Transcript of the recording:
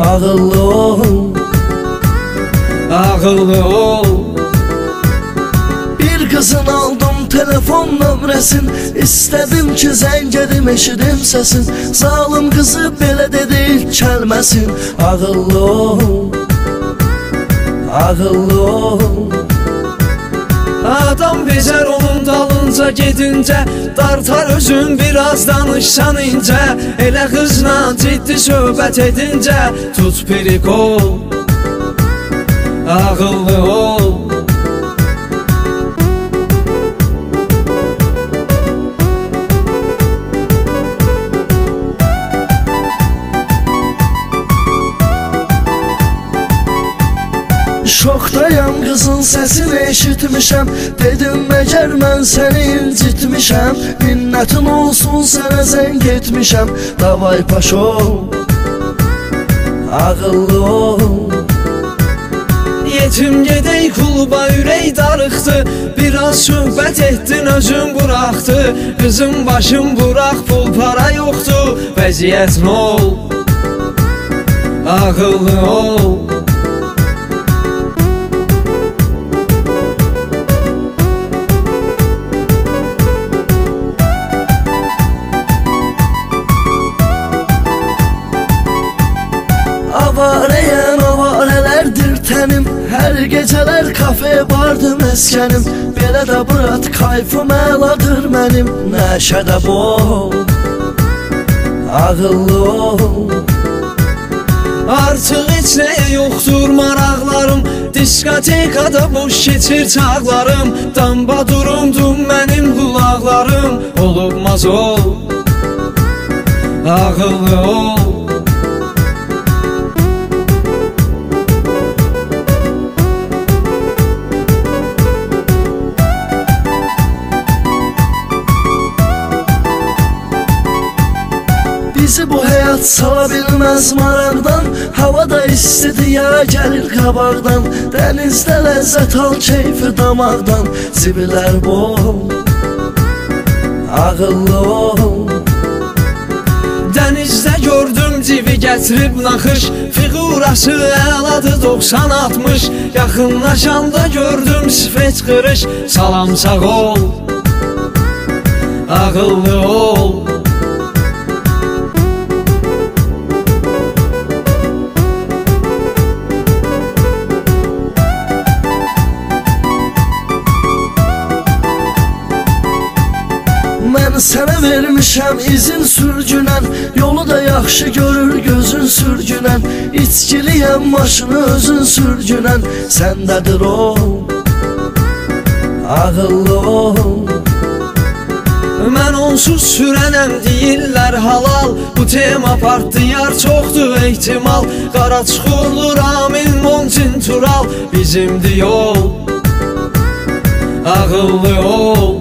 Ağıllı ol, ağıllı ol. Bir kızın aldım telefon nömrəsin, İstədim ki zəng edim eşidim səsin. Zalım qızı belə dedi kəlməsin. Ağıllı ol, ağıllı ol. Adam bezər onun dalınca gedincə, dartar özün biraz danışsan incə. Elə qızla ciddi söhbət edincə, tut pirik ol, ağıllı ol. Şokdayam qızın səsini eşitmişəm, dedim məgər mən səni incitmişəm. Minnətin olsun sənə zəng etmişəm, davay paş ol, ağıllı ol. Yetim gedək kluba ürək darıxdı, biraz söhbət etdin özün buraxdı. Qızım başım buraq pul para yoxdur, vəziyyət nə ol, ağıllı ol. Avarəyəm, avarələrdir tənim, hər gecələr kafe bardı məskənim. Belə də bırat kayfım əladır mənim, nəşədə bol, ağıllı ol. Artıq heç nəyə yoxdur maraqlarım, diskotekada boş keçir çağlarım. Damba durumdur mənim qulaqlarım, olubmaz ol, ağıllı ol. Bizi bu həyat sala bilməz maraqdan, havada istidir ya gəlir qabaqdan. Dənizdə ləzzət al keyfi damaqdan, zibilər bol, ağıllı ol. Dənizdə gördüm civi gətirib naxış, fiqurası əladır 90-60. Yaxınlaşanda gördüm sifət qırış, salam sağ ol, ağıllı ol. Mən sənə vermişəm izin sürgünən, yolu da yaxşı görür gözün sürgünən. İçkiliyəm maşını özün sürgünən, səndədir ol, ağıllı ol. Mən onsuz sürənəm deyirlər halal, bu tema partiyar çoxdur ehtimal. Qara çuxurlu Ramil Montin Tural bizimdir yol, ağıllı ol.